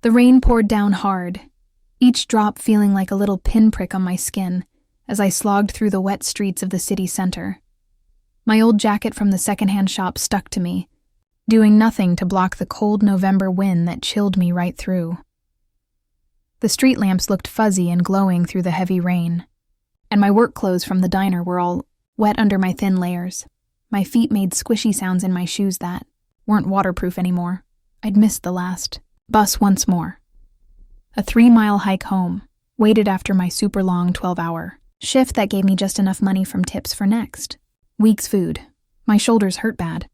The rain poured down hard, each drop feeling like a little pinprick on my skin as I slogged through the wet streets of the city center. My old jacket from the secondhand shop stuck to me, doing nothing to block the cold November wind that chilled me right through. The street lamps looked fuzzy and glowing through the heavy rain, and my work clothes from the diner were all wet under my thin layers. My feet made squishy sounds in my shoes that weren't waterproof anymore. I'd missed the last bus once more. A 3-mile hike home, waited after my super long 12-hour shift that gave me just enough money from tips for next week's food. My shoulders hurt bad.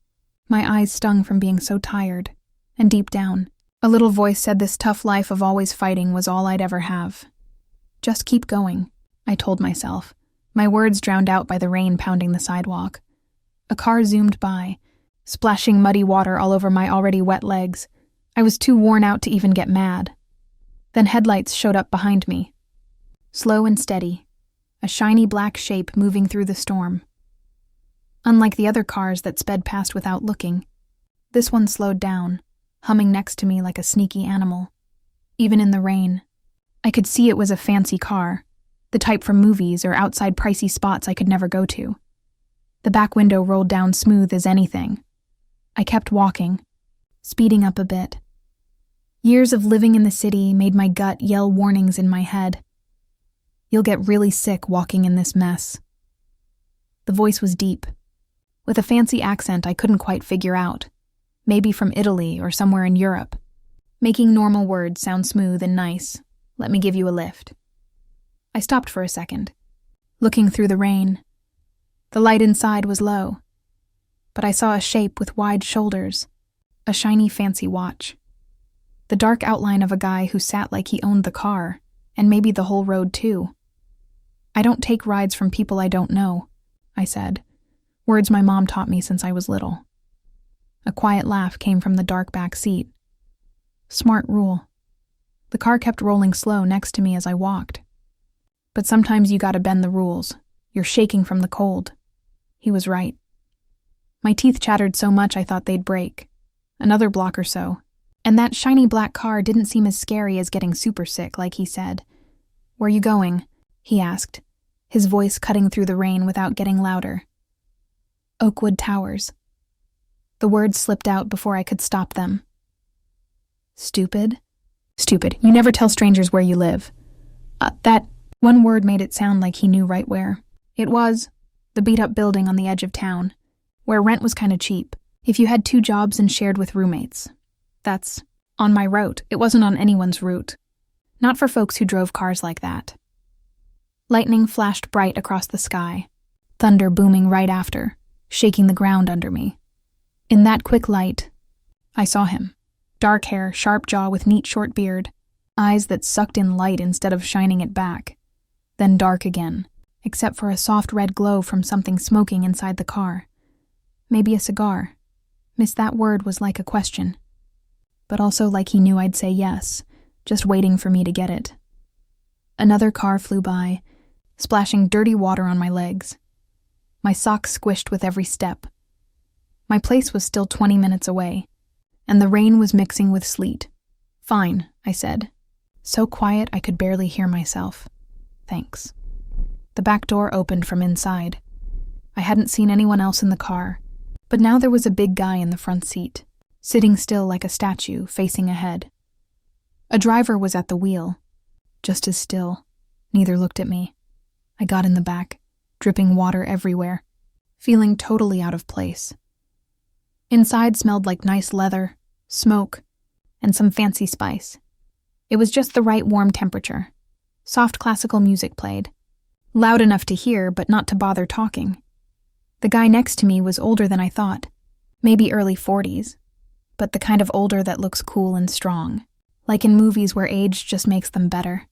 My eyes stung from being so tired. And deep down, a little voice said this tough life of always fighting was all I'd ever have. Just keep going, I told myself, my words drowned out by the rain pounding the sidewalk. A car zoomed by, splashing muddy water all over my already wet legs. I was too worn out to even get mad. Then headlights showed up behind me. Slow and steady, a shiny black shape moving through the storm. Unlike the other cars that sped past without looking, this one slowed down, humming next to me like a sneaky animal. Even in the rain, I could see it was a fancy car, the type from movies or outside pricey spots I could never go to. The back window rolled down smooth as anything. I kept walking, speeding up a bit. Years of living in the city made my gut yell warnings in my head. You'll get really sick walking in this mess. The voice was deep, with a fancy accent I couldn't quite figure out, maybe from Italy or somewhere in Europe, making normal words sound smooth and nice. Let me give you a lift. I stopped for a second, looking through the rain. The light inside was low, but I saw a shape with wide shoulders, a shiny fancy watch. The dark outline of a guy who sat like he owned the car, and maybe the whole road too. I don't take rides from people I don't know, I said, words my mom taught me since I was little. A quiet laugh came from the dark back seat. Smart rule. The car kept rolling slow next to me as I walked. But sometimes you gotta bend the rules. You're shaking from the cold. He was right. My teeth chattered so much I thought they'd break. Another block or so. And that shiny black car didn't seem as scary as getting super sick, like he said. "Where you going?" he asked, his voice cutting through the rain without getting louder. Oakwood Towers. The words slipped out before I could stop them. Stupid? Stupid. You never tell strangers where you live. That one word made it sound like he knew right where. It was the beat-up building on the edge of town, where rent was kind of cheap, if you had 2 jobs and shared with roommates. That's on my route. It wasn't on anyone's route. Not for folks who drove cars like that. Lightning flashed bright across the sky, thunder booming right after, shaking the ground under me. In that quick light, I saw him. Dark hair, sharp jaw with neat short beard, eyes that sucked in light instead of shining it back. Then dark again, except for a soft red glow from something smoking inside the car. Maybe a cigar. Miss, that word was like a question. But also like he knew I'd say yes, just waiting for me to get it. Another car flew by, splashing dirty water on my legs. My socks squished with every step. My place was still 20 minutes away, and the rain was mixing with sleet. "Fine," I said, so quiet I could barely hear myself. "Thanks." The back door opened from inside. I hadn't seen anyone else in the car, but now there was a big guy in the front seat, sitting still like a statue, facing ahead. A driver was at the wheel, just as still. Neither looked at me. I got in the back, dripping water everywhere, feeling totally out of place. Inside smelled like nice leather, smoke, and some fancy spice. It was just the right warm temperature. Soft classical music played. Loud enough to hear, but not to bother talking. The guy next to me was older than I thought, maybe early 40s, but the kind of older that looks cool and strong, like in movies where age just makes them better.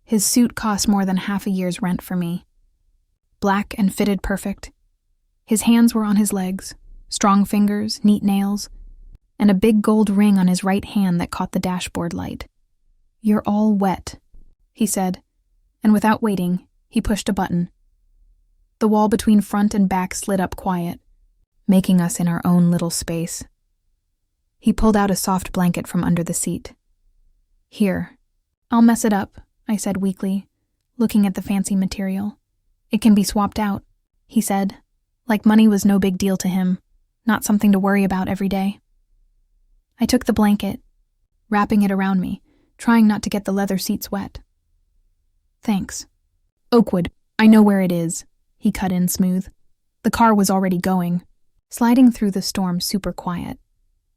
His suit cost more than half a year's rent for me. Black and fitted perfect. His hands were on his legs, strong fingers, neat nails, and a big gold ring on his right hand that caught the dashboard light. "You're all wet," he said, and without waiting, he pushed a button. The wall between front and back slid up quiet, making us in our own little space. He pulled out a soft blanket from under the seat. Here. I'll mess it up, I said weakly, looking at the fancy material. It can be swapped out, he said, like money was no big deal to him, not something to worry about every day. I took the blanket, wrapping it around me, trying not to get the leather seats wet. Thanks. Oakwood, I know where it is, he cut in smooth. The car was already going, sliding through the storm super quiet.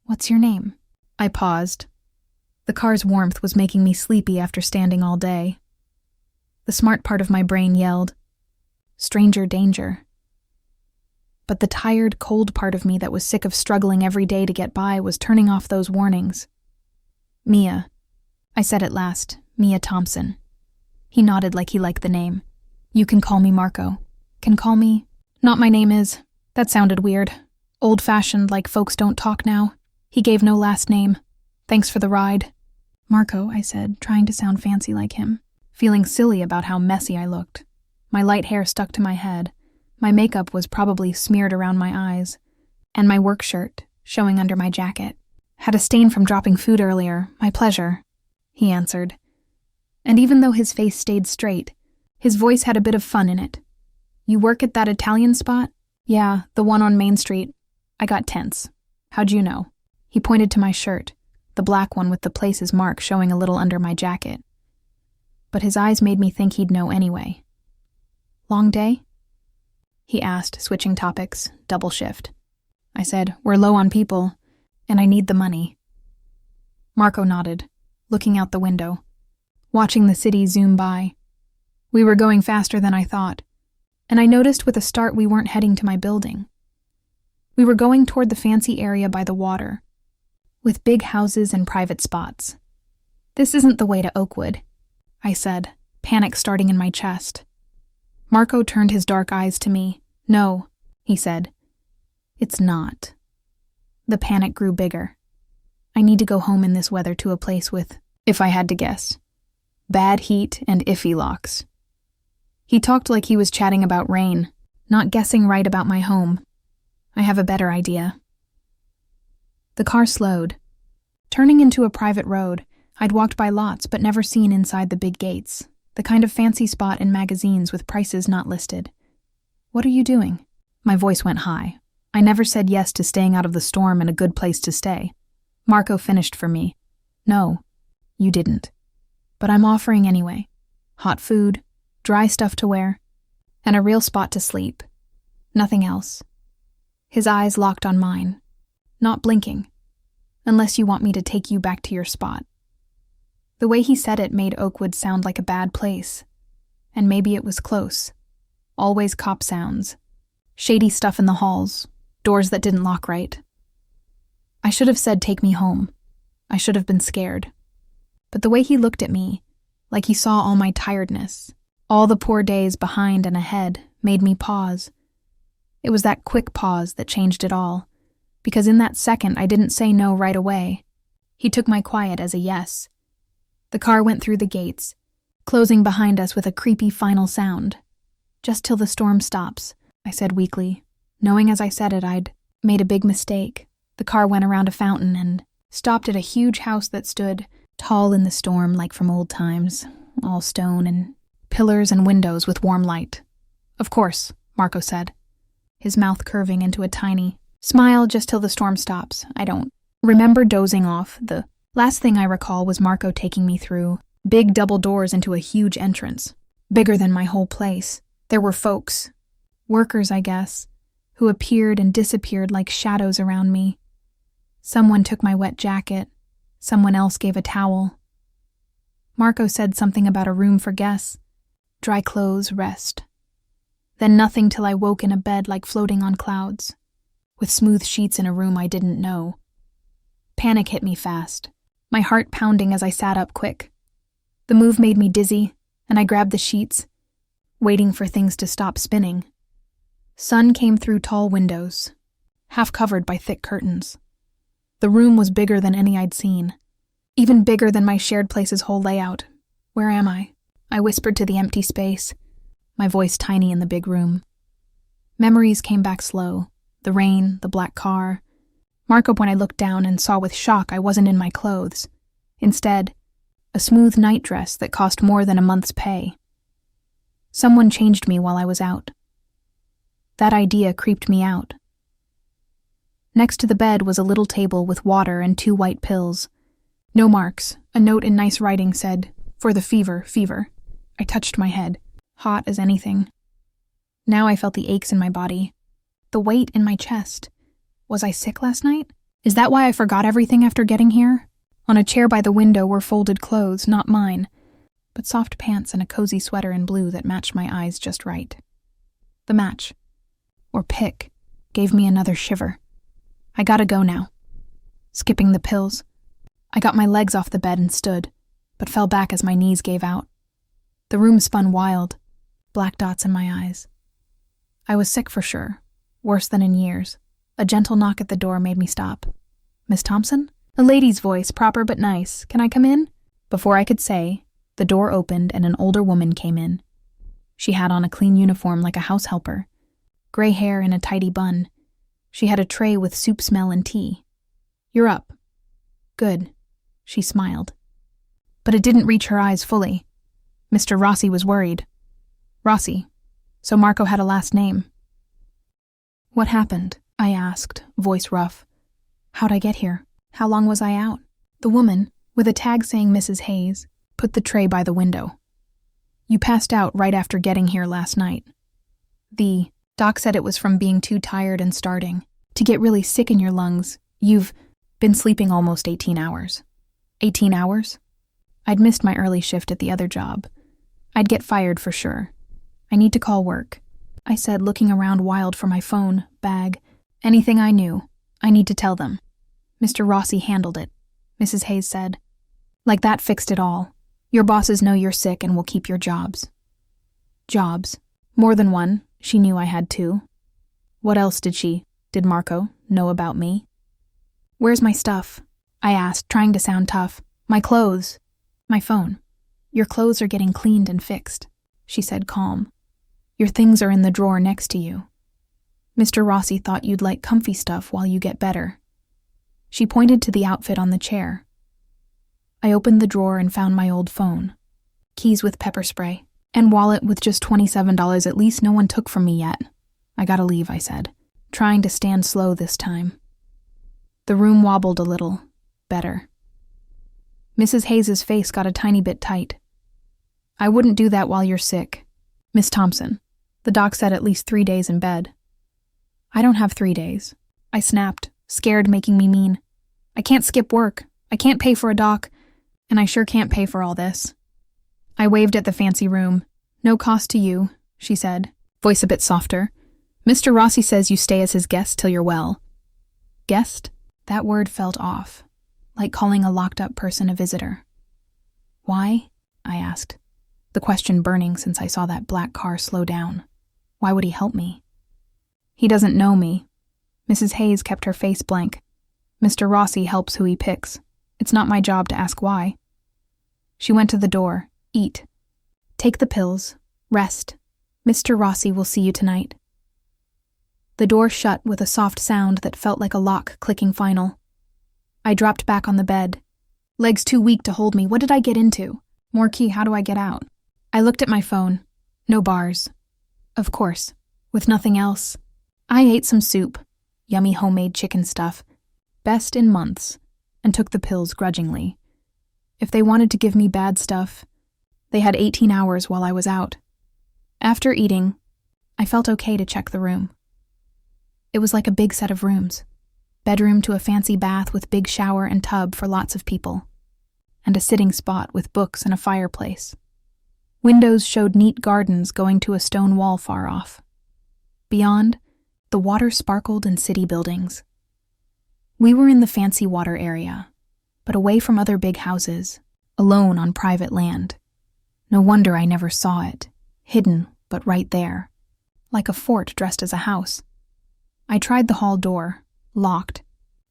What's your name? I paused. The car's warmth was making me sleepy after standing all day. The smart part of my brain yelled, stranger danger. But the tired, cold part of me that was sick of struggling every day to get by was turning off those warnings. Mia. I said at last, Mia Thompson. He nodded like he liked the name. You can call me Marco. Can call me... Not my name is. That sounded weird. Old-fashioned, like folks don't talk now. He gave no last name. Thanks for the ride. Marco, I said, trying to sound fancy like him, feeling silly about how messy I looked. My light hair stuck to my head. My makeup was probably smeared around my eyes, and my work shirt, showing under my jacket. Had a stain from dropping food earlier. My pleasure, he answered. And even though his face stayed straight, his voice had a bit of fun in it. You work at that Italian spot? Yeah, the one on Main Street. I got tense. How'd you know? He pointed to my shirt, the black one with the place's mark showing a little under my jacket. But his eyes made me think he'd know anyway. Long day? He asked, switching topics, double shift. I said, we're low on people, and I need the money. Marco nodded, looking out the window, watching the city zoom by. We were going faster than I thought, and I noticed with a start we weren't heading to my building. We were going toward the fancy area by the water, with big houses and private spots. This isn't the way to Oakwood, I said, panic starting in my chest. Marco turned his dark eyes to me. No, he said. It's not. The panic grew bigger. I need to go home in this weather to a place with, if I had to guess, bad heat and iffy locks. He talked like he was chatting about rain, not guessing right about my home. I have a better idea. The car slowed. Turning into a private road, I'd walked by lots but never seen inside the big gates, the kind of fancy spot in magazines with prices not listed. What are you doing? My voice went high. I never said yes to staying out of the storm and a good place to stay. Marco finished for me. No, you didn't. But I'm offering anyway. Hot food, dry stuff to wear, and a real spot to sleep. Nothing else. His eyes locked on mine, not blinking, unless you want me to take you back to your spot. The way he said it made Oakwood sound like a bad place, and maybe it was close. Always cop sounds, shady stuff in the halls, doors that didn't lock right. I should have said take me home. I should have been scared. But the way he looked at me, like he saw all my tiredness, all the poor days behind and ahead, made me pause. It was that quick pause that changed it all, because in that second I didn't say no right away. He took my quiet as a yes. The car went through the gates, closing behind us with a creepy final sound. Just till the storm stops, I said weakly, knowing as I said it I'd made a big mistake. The car went around a fountain and stopped at a huge house that stood tall in the storm like from old times, all stone and pillars and windows with warm light. Of course, Marco said, his mouth curving into a tiny smile just till the storm stops. I don't remember dozing off. The last thing I recall was Marco taking me through big double doors into a huge entrance, bigger than my whole place. There were folks, workers I guess, who appeared and disappeared like shadows around me. Someone took my wet jacket. Someone else gave a towel. Marco said something about a room for guests, dry clothes, rest. Then nothing till I woke in a bed like floating on clouds, with smooth sheets in a room I didn't know. Panic hit me fast, my heart pounding as I sat up quick. The move made me dizzy, and I grabbed the sheets, waiting for things to stop spinning. Sun came through tall windows, half covered by thick curtains. The room was bigger than any I'd seen, even bigger than my shared place's whole layout. Where am I? I whispered to the empty space, my voice tiny in the big room. Memories came back slow, the rain, the black car. Marco when I looked down and saw with shock I wasn't in my clothes. Instead, a smooth night dress that cost more than a month's pay. Someone changed me while I was out. That idea creeped me out. Next to the bed was a little table with water and 2 white pills. No marks. A note in nice writing said, "For the fever, fever." I touched my head, hot as anything. Now I felt the aches in my body, the weight in my chest. Was I sick last night? Is that why I forgot everything after getting here? On a chair by the window were folded clothes, not mine, but soft pants and a cozy sweater in blue that matched my eyes just right. The match, or pick, gave me another shiver. I gotta go now. Skipping the pills, I got my legs off the bed and stood, but fell back as my knees gave out. The room spun wild, black dots in my eyes. I was sick for sure, worse than in years. A gentle knock at the door made me stop. "Miss Thompson?" A lady's voice, proper but nice. "Can I come in?" Before I could say, the door opened and an older woman came in. She had on a clean uniform like a house helper, gray hair in a tidy bun. She had a tray with soup smell and tea. "You're up." "Good," she smiled. But it didn't reach her eyes fully. Mr. Rossi was worried. Rossi. So Marco had a last name. "What happened?" I asked, voice rough. "How'd I get here? How long was I out?" The woman, with a tag saying Mrs. Hayes, put the tray by the window. "You passed out right after getting here last night. The doc said it was from being too tired and starting to get really sick in your lungs. You've been sleeping almost 18 hours. 18 hours? I'd missed my early shift at the other job. I'd get fired for sure. I need to call work," I said, looking around wild for my phone, bag, anything I knew. "I need to tell them." "Mr. Rossi handled it," Mrs. Hayes said. "Like that fixed it all. Your bosses know you're sick and will keep your jobs." Jobs. More than one. She knew I had 2. What else did Marco know about me? "Where's my stuff?" I asked, trying to sound tough. "My clothes." "My phone." "Your clothes are getting cleaned and fixed," she said, calm. "Your things are in the drawer next to you. Mr. Rossi thought you'd like comfy stuff while you get better." She pointed to the outfit on the chair. I opened the drawer and found my old phone, keys with pepper spray, and wallet with just $27 at least no one took from me yet. "I gotta leave," I said, trying to stand slow this time. The room wobbled a little. Better. Mrs. Hayes's face got a tiny bit tight. "I wouldn't do that while you're sick. Miss Thompson, the doc said at least 3 days in bed." "I don't have 3 days." I snapped, scared making me mean. "I can't skip work. I can't pay for a doc, and I sure can't pay for all this." I waved at the fancy room. "No cost to you," she said, voice a bit softer. "Mr. Rossi says you stay as his guest till you're well." Guest? That word felt off, like calling a locked-up person a visitor. "Why?" I asked, the question burning since I saw that black car slow down. Why would he help me? "He doesn't know me." Mrs. Hayes kept her face blank. "Mr. Rossi helps who he picks. It's not my job to ask why." She went to the door. "Eat. Take the pills. Rest. Mr. Rossi will see you tonight." The door shut with a soft sound that felt like a lock clicking final. I dropped back on the bed. Legs too weak to hold me. What did I get into? More key, how do I get out? I looked at my phone. No bars. Of course. With nothing else. I ate some soup. Yummy homemade chicken stuff. Best in months. And took the pills grudgingly. If they wanted to give me bad stuff, they had 18 hours while I was out. After eating, I felt okay to check the room. It was like a big set of rooms. Bedroom to a fancy bath with big shower and tub for lots of people. And a sitting spot with books and a fireplace. Windows showed neat gardens going to a stone wall far off. Beyond, the water sparkled in city buildings. We were in the fancy water area, but away from other big houses, alone on private land. No wonder I never saw it, hidden but right there, like a fort dressed as a house. I tried the hall door, locked.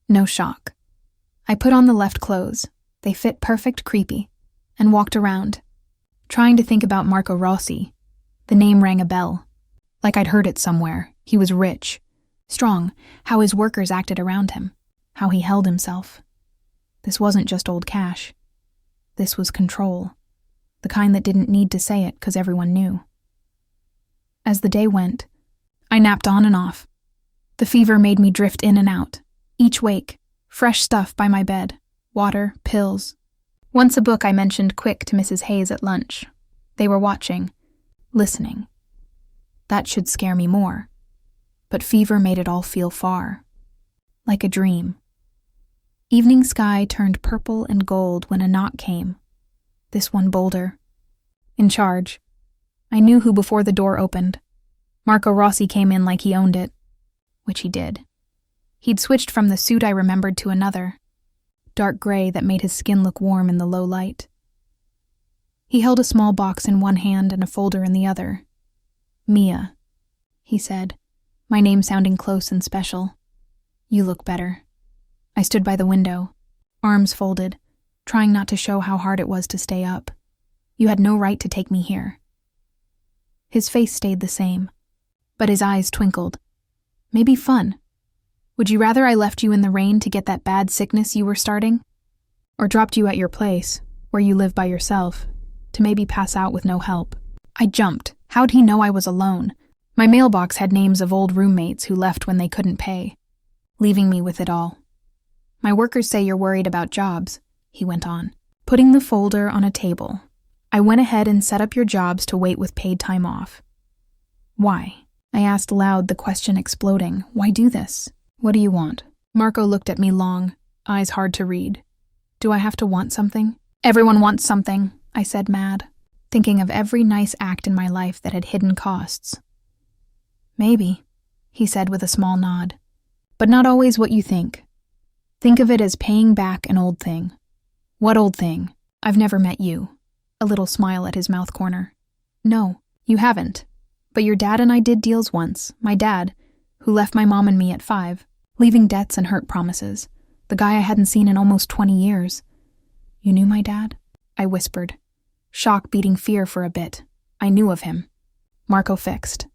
No shock. I put on the left clothes, they fit perfect creepy, and walked around, trying to think about Marco Rossi. The name rang a bell, like I'd heard it somewhere. He was rich, strong, how his workers acted around him, how he held himself. This wasn't just old cash. This was control. The kind that didn't need to say it because everyone knew. As the day went, I napped on and off. The fever made me drift in and out. Each wake, fresh stuff by my bed, water, pills. Once a book I mentioned quick to Mrs. Hayes at lunch. They were watching, listening. That should scare me more. But fever made it all feel far. Like a dream. Evening sky turned purple and gold when a knock came. This one bolder. In charge. I knew who before the door opened. Marco Rossi came in like he owned it. Which he did. He'd switched from the suit I remembered to another. Dark gray that made his skin look warm in the low light. He held a small box in one hand and a folder in the other. Mia, he said, my name sounding close and special. You look better. I stood by the window, arms folded, trying not to show how hard it was to stay up. You had no right to take me here. His face stayed the same, but his eyes twinkled. Maybe fun. Would you rather I left you in the rain to get that bad sickness you were starting? Or dropped you at your place, where you live by yourself, to maybe pass out with no help? I jumped. How'd he know I was alone? My mailbox had names of old roommates who left when they couldn't pay, leaving me with it all. My workers say you're worried about jobs, he went on. Putting the folder on a table, I went ahead and set up your jobs to wait with paid time off. Why? I asked aloud, the question exploding. Why do this? What do you want? Marco looked at me long, eyes hard to read. Do I have to want something? Everyone wants something, I said, mad, thinking of every nice act in my life that had hidden costs. Maybe, he said with a small nod, but not always what you think. Think of it as paying back an old thing. What old thing? I've never met you. A little smile at his mouth corner. No, you haven't. But your dad and I did deals once. My dad, who left my mom and me at 5, leaving debts and hurt promises. The guy I hadn't seen in almost 20 years. You knew my dad? I whispered, shock beating fear for a bit. I knew of him. Marco fixed.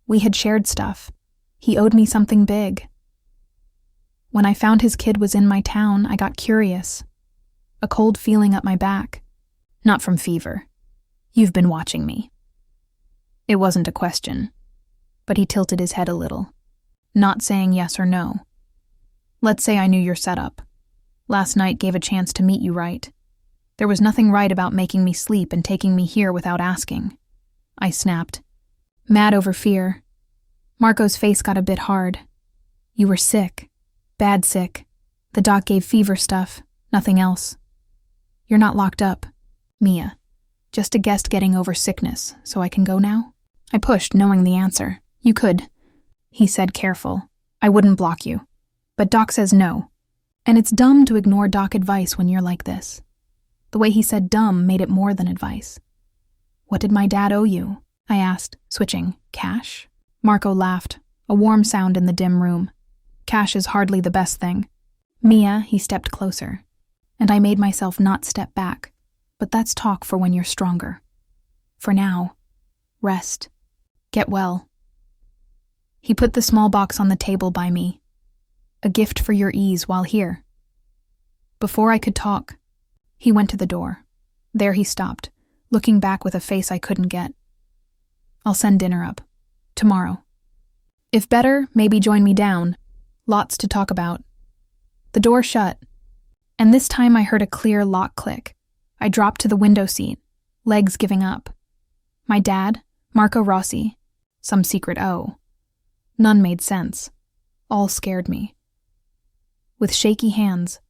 We had shared stuff. He owed me something big. When I found his kid was in my town, I got curious. A cold feeling up my back. Not from fever. You've been watching me. It wasn't a question, but he tilted his head a little, not saying yes or no. Let's say I knew your setup. Last night gave a chance to meet you right. There was nothing right about making me sleep and taking me here without asking. I snapped, mad over fear. Marco's face got a bit hard. You were sick. Bad sick. The doc gave fever stuff, nothing else. You're not locked up, Mia. Just a guest getting over sickness, so I can go now? I pushed, knowing the answer. You could, he said, careful. I wouldn't block you. But Doc says no. And it's dumb to ignore Doc advice when you're like this. The way he said dumb made it more than advice. What did my dad owe you? I asked, switching. Cash? Marco laughed, a warm sound in the dim room. Cash is hardly the best thing. Mia, he stepped closer. And I made myself not step back. But that's talk for when you're stronger. For now, rest. Get well. He put the small box on the table by me. A gift for your ease while here. Before I could talk, he went to the door. There he stopped, looking back with a face I couldn't get. I'll send dinner up. Tomorrow. If better, maybe join me down. Lots to talk about. The door shut, and this time I heard a clear lock click. I dropped to the window seat, legs giving up. My dad, Marco Rossi, some secret O. None made sense. All scared me. With shaky hands,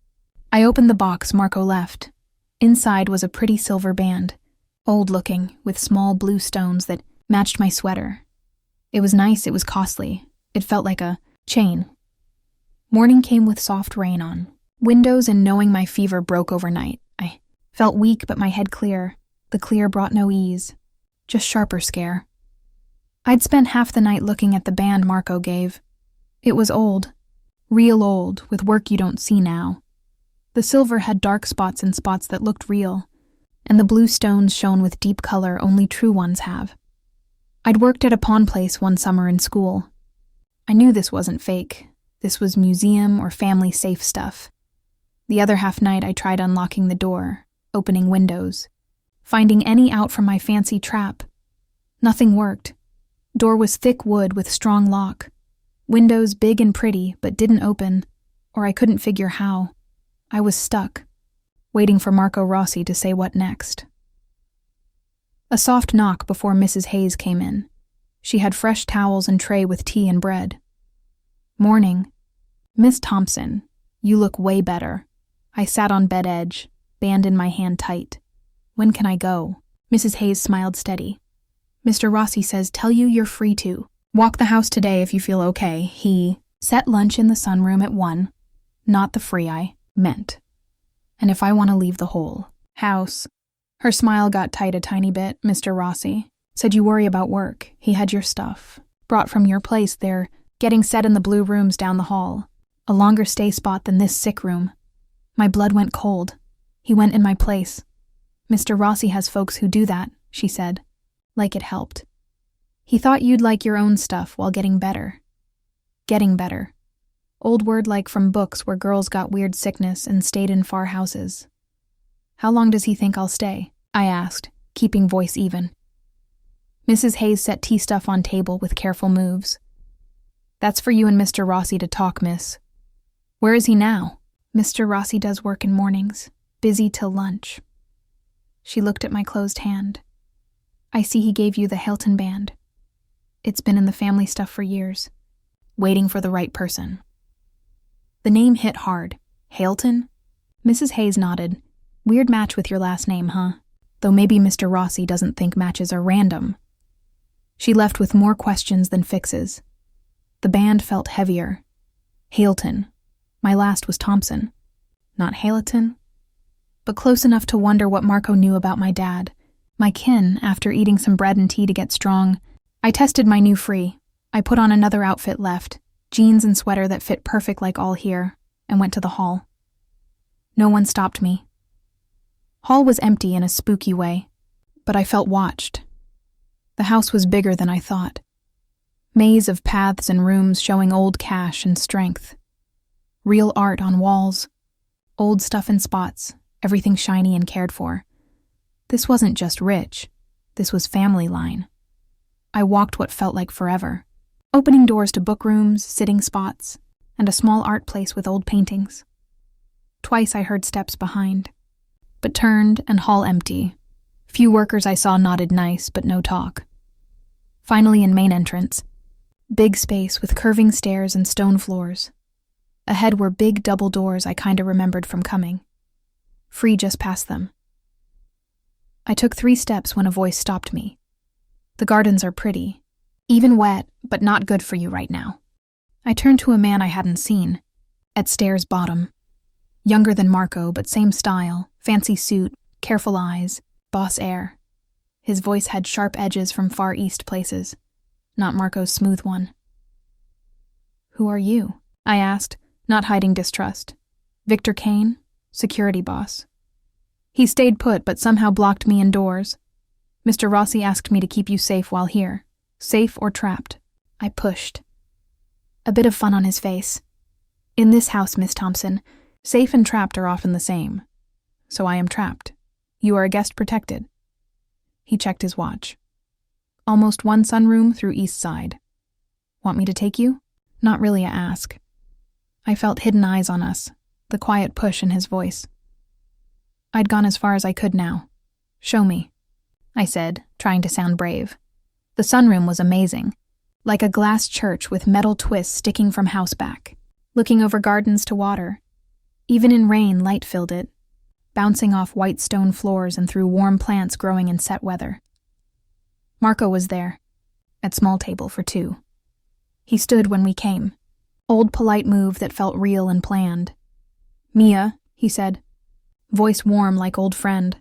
I opened the box Marco left. Inside was a pretty silver band, old-looking, with small blue stones that matched my sweater. It was nice, it was costly. It felt like a chain. Morning came with soft rain on. Windows and knowing my fever broke overnight. I felt weak, but my head clear. The clear brought no ease. Just sharper scare. I'd spent half the night looking at the band Marco gave. It was old. Real old, with work you don't see now. The silver had dark spots and spots that looked real, and the blue stones shone with deep color only true ones have. I'd worked at a pawn place one summer in school. I knew this wasn't fake. This was museum or family safe stuff. The other half night I tried unlocking the door, opening windows, finding any out from my fancy trap. Nothing worked. Door was thick wood with strong lock. Windows big and pretty, but didn't open, or I couldn't figure how. I was stuck, waiting for Marco Rossi to say what next. A soft knock before Mrs. Hayes came in. She had fresh towels and tray with tea and bread. "Morning. Miss Thompson, you look way better." I sat on bed edge, band in my hand tight. "When can I go?" Mrs. Hayes smiled steady. "Mr. Rossi says tell you you're free to. Walk the house today if you feel okay. He set lunch in the sunroom at 1. Not the free I meant. And if I want to leave the whole house." Her smile got tight a tiny bit. "Mr. Rossi said you worry about work. He had your stuff brought from your place there, getting set in the blue rooms down the hall. A longer stay spot than this sick room." My blood went cold. "He went in my place. Mr. Rossi has folks who do that," she said, like it helped. "He thought you'd like your own stuff while getting better." Getting better. Old word like from books where girls got weird sickness and stayed in far houses. "How long does he think I'll stay?" I asked, keeping voice even. Mrs. Hayes set tea stuff on table with careful moves. "That's for you and Mr. Rossi to talk, miss. Where is he now?" "Mr. Rossi does work in mornings, busy till lunch." She looked at my closed hand. "I see he gave you the Hilton band. It's been in the family stuff for years. Waiting for the right person." The name hit hard. Hilton? Mrs. Hayes nodded. "Weird match with your last name, huh? Though maybe Mr. Rossi doesn't think matches are random." She left with more questions than fixes. The band felt heavier. Hilton. My last was Thompson. Not Hayleton? But close enough to wonder what Marco knew about my dad. My kin, after eating some bread and tea to get strong. I tested my new free. I put on another outfit left, jeans and sweater that fit perfect like all here, and went to the hall. No one stopped me. Hall was empty in a spooky way, but I felt watched. The house was bigger than I thought. Maze of paths and rooms showing old cash and strength. Real art on walls. Old stuff in spots, everything shiny and cared for. This wasn't just rich. This was family line. I walked what felt like forever, opening doors to book rooms, sitting spots, and a small art place with old paintings. Twice I heard steps behind, but turned and hall empty. Few workers I saw nodded nice, but no talk. Finally in main entrance. Big space with curving stairs and stone floors. Ahead were big double doors I kinda remembered from coming. Free just past them. I took 3 steps when a voice stopped me. "The gardens are pretty. Even wet, but not good for you right now." I turned to a man I hadn't seen. At stairs bottom. Younger than Marco, but same style, fancy suit, careful eyes, boss air. His voice had sharp edges from Far East places, not Marco's smooth one. "Who are you?" I asked, not hiding distrust. "Victor Kane, security boss." He stayed put, but somehow blocked me indoors. "Mr. Rossi asked me to keep you safe while here. Safe or trapped." I pushed. A bit of fun on his face. "In this house, Miss Thompson, safe and trapped are often the same. So I am trapped. You are a guest protected." He checked his watch. "Almost 1 sunroom through east side. Want me to take you?" Not really a ask. I felt hidden eyes on us, the quiet push in his voice. I'd gone as far as I could now. "Show me," I said, trying to sound brave. The sunroom was amazing, like a glass church with metal twists sticking from house back, looking over gardens to water. Even in rain, light filled it, bouncing off white stone floors and through warm plants growing in set weather. Marco was there, at small table for 2. He stood when we came. Old polite move that felt real and planned. "Mia," he said, voice warm like old friend.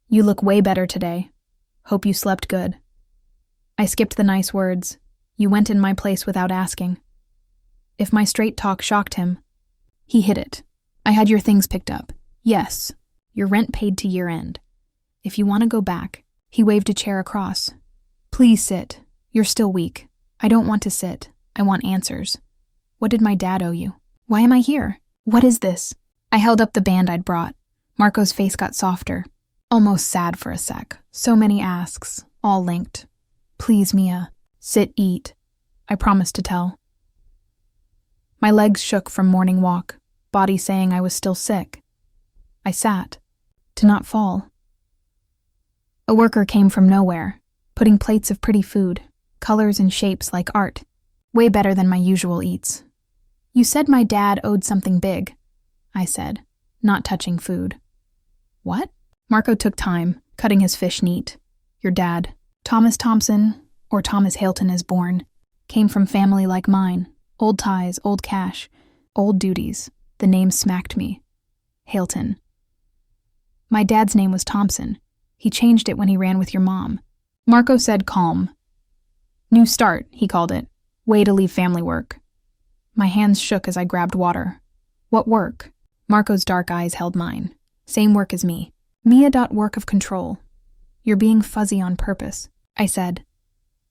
"You look way better today. Hope you slept good." I skipped the nice words. "You went in my place without asking." If my straight talk shocked him, he hit it. "I had your things picked up. Yes, your rent paid to year end. If you want to go back," he waved a chair across. "Please sit. You're still weak. I don't want to sit. I want answers. What did my dad owe you? Why am I here? What is this?" I held up the band I'd brought. Marco's face got softer, almost sad for a sec. So many asks, all linked. Please, Mia, sit, eat. I promised to tell. My legs shook from morning walk, body saying I was still sick. I sat, to not fall. A worker came from nowhere, putting plates of pretty food, colors and shapes like art, way better than my usual eats. You said my dad owed something big, I said, not touching food. What? Marco took time, cutting his fish neat. Your dad, Thomas Thompson, or Thomas Hailton as born, came from family like mine. Old ties, old cash, old duties. The name smacked me. Hailton. My dad's name was Thompson. He changed it when he ran with your mom. Marco said calm. New start, he called it. Way to leave family work. My hands shook as I grabbed water. What work? Marco's dark eyes held mine. Same work as me. Mia.work of control. You're being fuzzy on purpose, I said.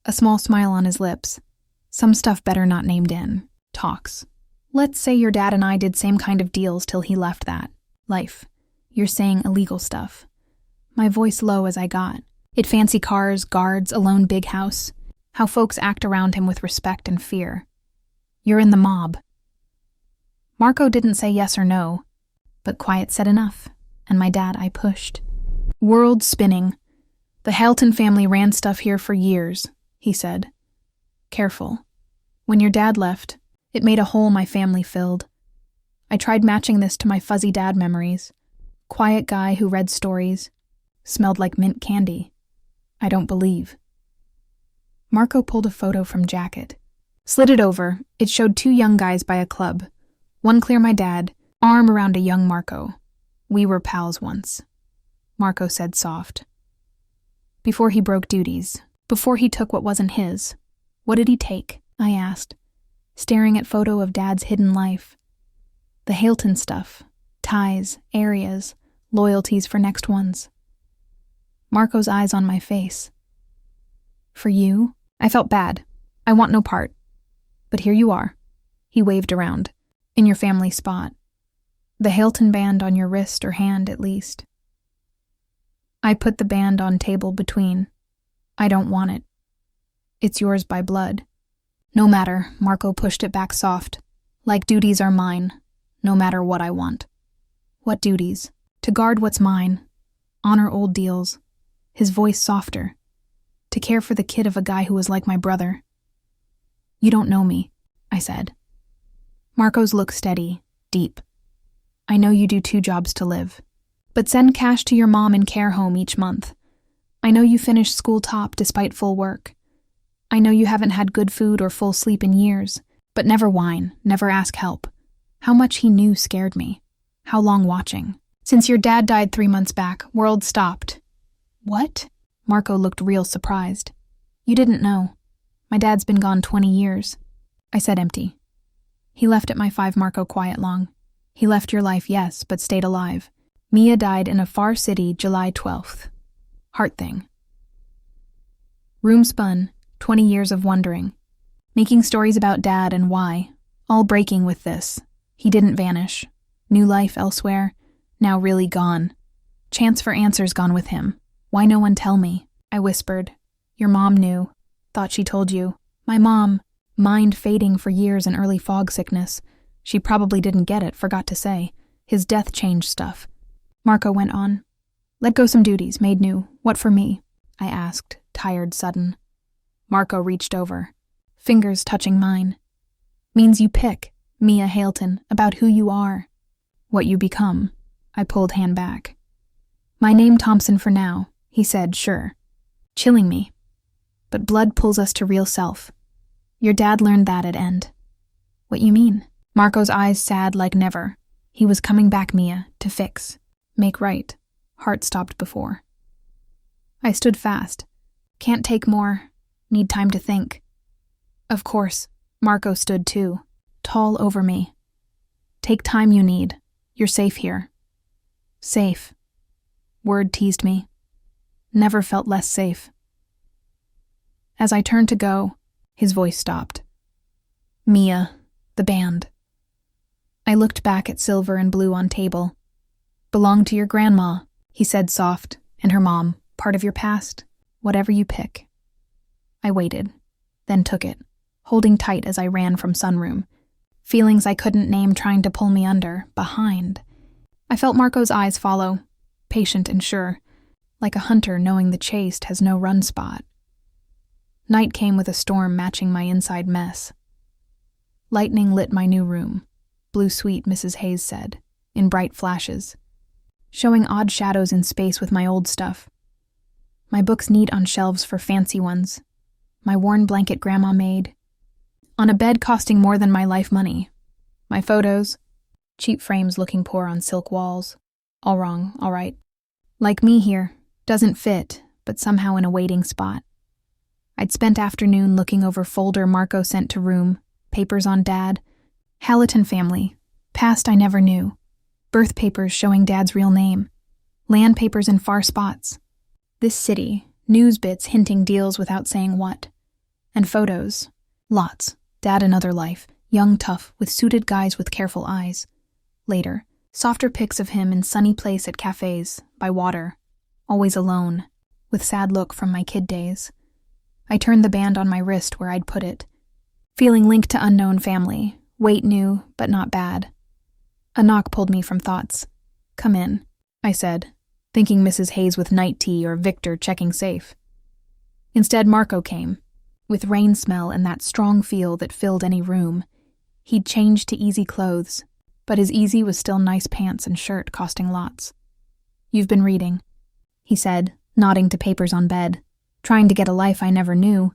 A small smile on his lips. Some stuff better not named in. Talks. Let's say your dad and I did same kind of deals till he left that. Life. You're saying illegal stuff. My voice low as I got. It fancy cars, guards, a lone big house. How folks act around him with respect and fear. You're in the mob. Marco didn't say yes or no, but quiet said enough, and my dad I pushed. World spinning. The Hailton family ran stuff here for years, he said. Careful. When your dad left, it made a hole my family filled. I tried matching this to my fuzzy dad memories. Quiet guy who read stories. Smelled like mint candy. I don't believe. Marco pulled a photo from jacket. Slid it over. It showed two young guys by a club. One clear my dad, arm around a young Marco. We were pals once. Marco said soft. Before he broke duties. Before he took what wasn't his. What did he take? I asked, staring at photo of Dad's hidden life. The Hailton stuff, ties, areas, loyalties for next ones. Marco's eyes on my face. For you? I felt bad. I want no part. But here you are. He waved around. In your family spot. The Hailton band on your wrist or hand at least. I put the band on table between. I don't want it. It's yours by blood. No matter, Marco pushed it back soft. Like duties are mine, no matter what I want. What duties? To guard what's mine. Honor old deals. His voice softer. To care for the kid of a guy who was like my brother. You don't know me, I said. Marco's look steady, deep. I know you do 2 jobs to live. But send cash to your mom in care home each month. I know you finished school top despite full work. I know you haven't had good food or full sleep in years, but never whine, never ask help. How much he knew scared me. How long watching. Since your dad died 3 months back, world stopped. What? Marco looked real surprised. You didn't know. My dad's been gone 20 years. I said empty. He left at my 5 Marco quiet long. He left your life, yes, but stayed alive. Mia died in a far city July 12th. Heart thing. Room spun. 20 years of wondering. Making stories about Dad and why. All breaking with this. He didn't vanish. New life elsewhere. Now really gone. Chance for answers gone with him. Why no one tell me? I whispered. Your mom knew. Thought she told you. My mom. Mind fading for years in early fog sickness. She probably didn't get it, forgot to say. His death changed stuff. Marco went on. Let go some duties, made new. What for me? I asked, tired sudden. Marco reached over, fingers touching mine. Means you pick, Mia Hailton, about who you are. What you become. I pulled hand back. My name Thompson for now, he said, sure. Chilling me. But blood pulls us to real self. Your dad learned that at end. What you mean? Marco's eyes sad like never. He was coming back, Mia, to fix. Make right. Heart stopped before. I stood fast. Can't take more. Need time to think. Of course, Marco stood too, tall over me. Take time you need. You're safe here. Safe. Word teased me. Never felt less safe. As I turned to go, his voice stopped. Mia, the band. I looked back at silver and blue on table. Belonged to your grandma, he said soft, and her mom, part of your past, whatever you pick. I waited, then took it, holding tight as I ran from sunroom. Feelings I couldn't name trying to pull me under, behind. I felt Marco's eyes follow, patient and sure, like a hunter knowing the chased has no run spot. Night came with a storm matching my inside mess. Lightning lit my new room, blue sweet, Mrs. Hayes said, in bright flashes, showing odd shadows in space with my old stuff. My books neat on shelves for fancy ones, my worn blanket Grandma made, on a bed costing more than my life money. My photos, cheap frames looking poor on silk walls. All wrong, all right. Like me here, doesn't fit, but somehow in a waiting spot. I'd spent afternoon looking over folder Marco sent to room, papers on Dad, Halliton family, past I never knew, birth papers showing Dad's real name, land papers in far spots, this city, news bits hinting deals without saying what, and photos, lots, Dad another life, young tough with suited guys with careful eyes. Later, softer pics of him in sunny place at cafes, by water, always alone, with sad look from my kid days. I turned the band on my wrist where I'd put it, feeling linked to unknown family, weight new, but not bad. A knock pulled me from thoughts. Come in, I said, thinking Mrs. Hayes with night tea or Victor checking safe. Instead, Marco came, with rain smell and that strong feel that filled any room. He'd changed to easy clothes, but his easy was still nice pants and shirt costing lots. You've been reading, he said, nodding to papers on bed. Trying to get a life I never knew,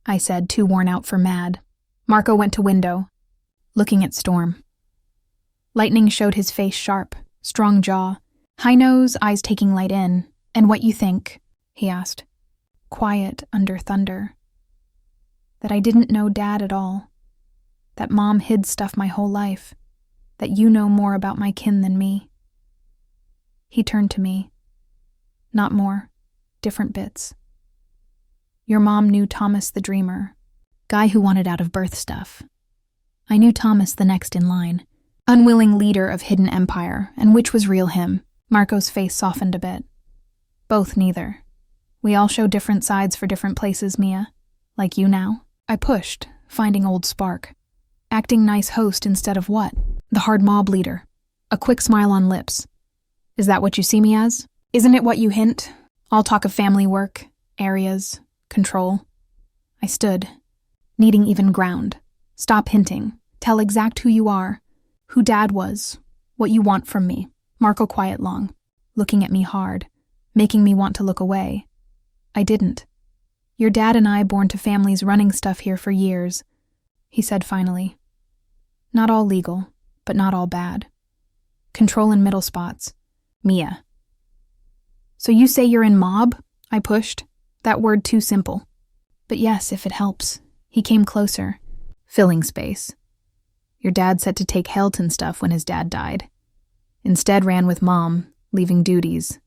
I said, too worn out for mad. Marco went to window, looking at storm. Lightning showed his face sharp, strong jaw, high nose, eyes taking light in. And what you think? He asked. Quiet under thunder. That I didn't know Dad at all. That Mom hid stuff my whole life. That you know more about my kin than me. He turned to me. Not more, different bits. Your mom knew Thomas the dreamer, guy who wanted out of birth stuff. I knew Thomas the next in line, unwilling leader of hidden empire, and which was real him. Marco's face softened a bit. Both neither. We all show different sides for different places, Mia. Like you now. I pushed, finding old spark. Acting nice host instead of what? The hard mob leader. A quick smile on lips. Is that what you see me as? Isn't it what you hint? All talk of family work, areas, control. I stood, needing even ground. Stop hinting. Tell exact who you are, who Dad was, what you want from me. Marco quiet long, looking at me hard, making me want to look away. I didn't. Your dad and I born to families running stuff here for years, he said finally. Not all legal, but not all bad. Control in middle spots. Mia. So you say you're in mob? I pushed. That word too simple. But yes, if it helps. He came closer, filling space. Your dad set to take Helton stuff when his dad died. Instead ran with Mom, leaving duties.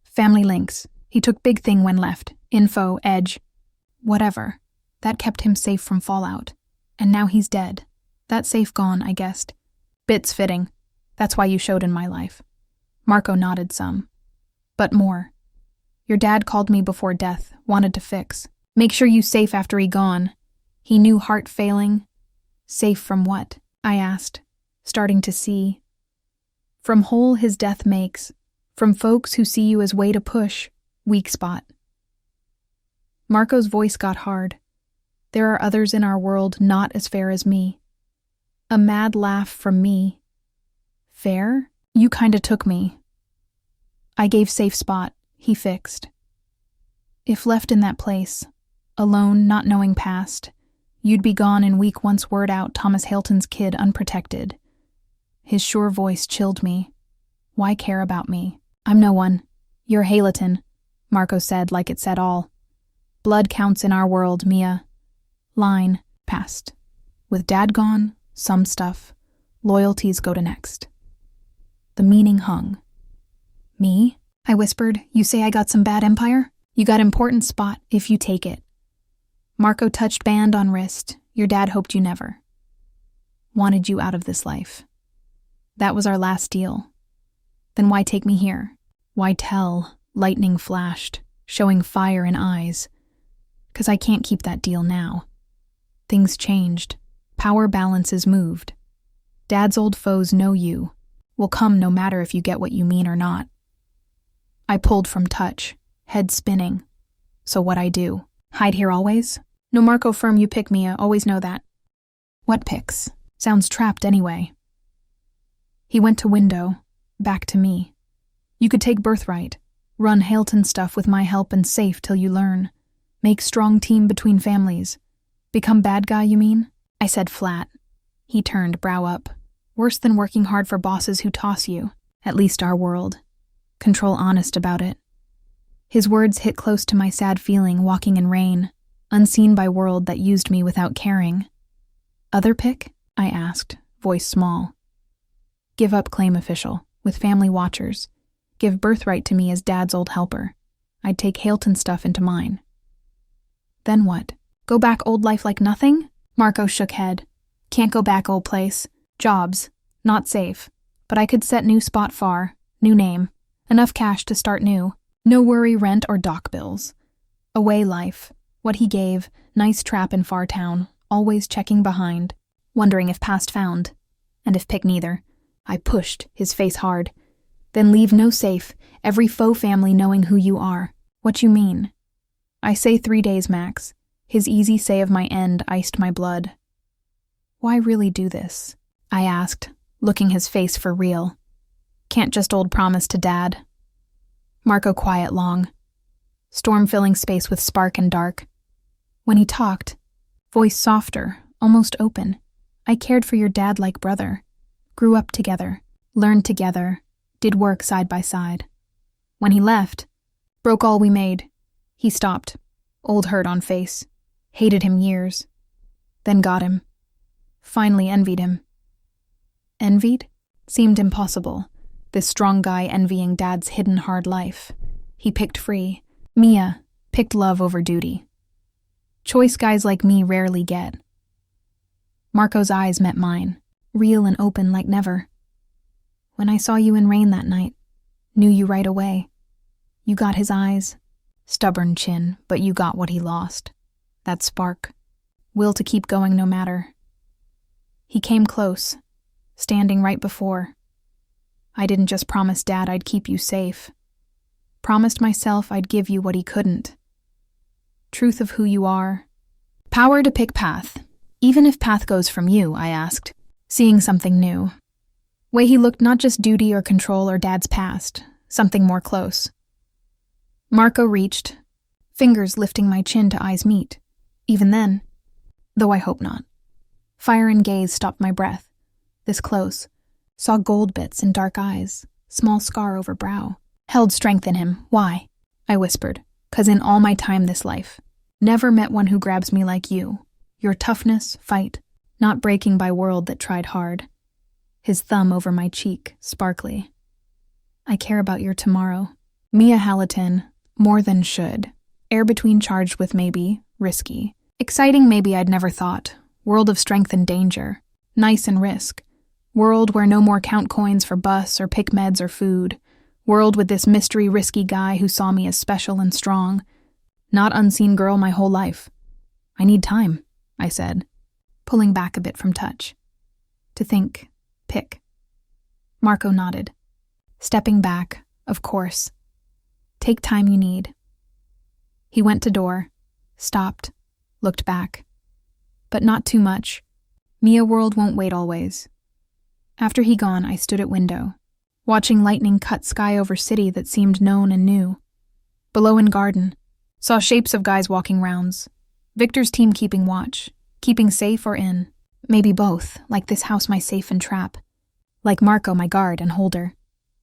Family links. He took big thing when left. Info, edge. Whatever. That kept him safe from fallout. And now he's dead. That safe gone, I guessed. Bits fitting. That's why you showed in my life. Marco nodded some. But more. Your dad called me before death, wanted to fix. Make sure you safe after he gone. He knew heart failing. Safe from what? I asked, starting to see. From hole his death makes. From folks who see you as way to push. Weak spot. Marco's voice got hard. There are others in our world not as fair as me. A mad laugh from me. Fair? You kinda took me. I gave safe spot. He fixed. If left in that place, alone, not knowing past, you'd be gone in week once word out Thomas Hilton's kid unprotected. His sure voice chilled me. Why care about me? I'm no one. You're Hayleton, Marco said like it said all. Blood counts in our world, Mia. Line, past. With Dad gone, some stuff. Loyalties go to next. The meaning hung. Me? I whispered. You say I got some bad empire? You got important spot if you take it. Marco touched band on wrist. Your dad hoped you never. Wanted you out of this life. That was our last deal. Then why take me here? Why tell? Lightning flashed, showing fire in eyes. 'Cause I can't keep that deal now. Things changed. Power balances moved. Dad's old foes know you. Will come no matter if you get what you mean or not. I pulled from touch, head spinning. So what I do? Hide here always? No Marco firm you pick, Mia, always know that. What picks? Sounds trapped anyway. He went to window, back to me. You could take birthright, run Halton stuff with my help and safe till you learn. Make strong team between families. Become bad guy, you mean? I said flat. He turned, brow up. Worse than working hard for bosses who toss you. At least our world. Control honest about it. His words hit close to my sad feeling walking in rain, unseen by world that used me without caring. Other pick? I asked, voice small. Give up claim official, with family watchers. Give birthright to me as Dad's old helper. I'd take Halton stuff into mine. Then what? Go back old life like nothing? Marco shook head. Can't go back old place. Jobs. Not safe. But I could set new spot far. New name. Enough cash to start new. No worry rent or dock bills. Away life. What he gave. Nice trap in far town. Always checking behind. Wondering if past found. And if pick neither. I pushed, his face hard. Then leave no safe. Every faux family knowing who you are. What you mean? I say 3 days max. His easy say of my end iced my blood. Why really do this? I asked, looking his face for real. Can't just old promise to Dad. Marco quiet long. Storm filling space with spark and dark. When he talked, voice softer, almost open. I cared for your dad like brother. Grew up together, learned together, did work side by side. When he left, broke all we made. He stopped, old hurt on face. Hated him years. Then got him. Finally envied him. Envied? Seemed impossible. This strong guy envying Dad's hidden hard life. He picked free. Mia picked love over duty. Choice guys like me rarely get. Marco's eyes met mine, real and open like never. When I saw you in rain that night, knew you right away. You got his eyes. Stubborn chin, but you got what he lost. That spark. Will to keep going no matter. He came close, standing right before. I didn't just promise Dad I'd keep you safe. Promised myself I'd give you what he couldn't. Truth of who you are. Power to pick path. Even if path goes from you, I asked, seeing something new. Way he looked not just duty or control or Dad's past, something more close. Marco reached, fingers lifting my chin to eyes meet. Even then, though I hope not. Fire and gaze stopped my breath. This close, saw gold bits in dark eyes, small scar over brow. Held strength in him. Why? I whispered, 'cause in all my time this life, never met one who grabs me like you. Your toughness, fight, not breaking by world that tried hard. His thumb over my cheek, sparkly. I care about your tomorrow. Mia Halton, more than should. Air between charged with maybe, risky. Exciting maybe I'd never thought. World of strength and danger. Nice and risk. World where no more count coins for bus or pick meds or food. World with this mystery risky guy who saw me as special and strong. Not unseen girl my whole life. I need time, I said, pulling back a bit from touch. To think, pick. Marco nodded. Stepping back, of course. Take time you need. He went to door, stopped, looked back. But not too much. Mia world won't wait always. After he gone, I stood at window, watching lightning cut sky over city that seemed known and new. Below in garden, saw shapes of guys walking rounds. Victor's team keeping watch, keeping safe or in. Maybe both, like this house my safe and trap. Like Marco my guard and holder.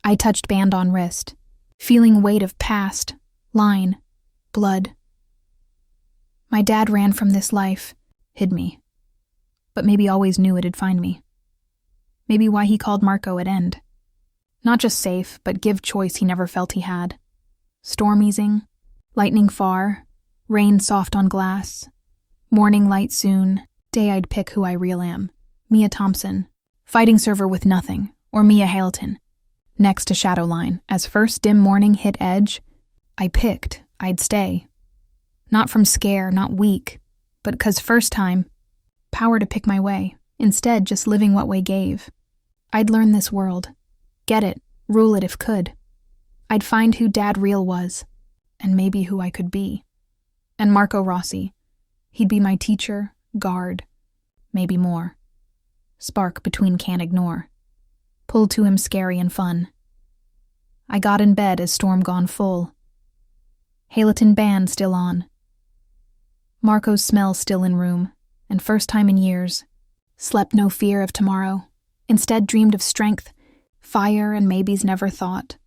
I touched band on wrist, feeling weight of past, line, blood. My dad ran from this life, hid me. But maybe always knew it'd find me. Maybe why he called Marco at end. Not just safe, but give choice he never felt he had. Storm easing, lightning far, rain soft on glass. Morning light soon, day I'd pick who I real am. Mia Thompson, fighting server with nothing, or Mia Halton. next to Shadowline. As first dim morning hit edge, I picked I'd stay. Not from scare, not weak, but 'cause first time, power to pick my way, instead just living what way gave. I'd learn this world, get it, rule it if could. I'd find who Dad real was, and maybe who I could be. And Marco Rossi, he'd be my teacher, guard, maybe more. Spark between can't ignore. Pull to him scary and fun. I got in bed as storm gone full. Hayleton band still on. Marco's smell still in room, and first time in years. Slept no fear of tomorrow. Instead dreamed of strength, fire and maybes never thought.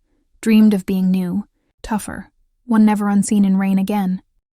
Dreamed of being new, tougher, one never unseen in rain again.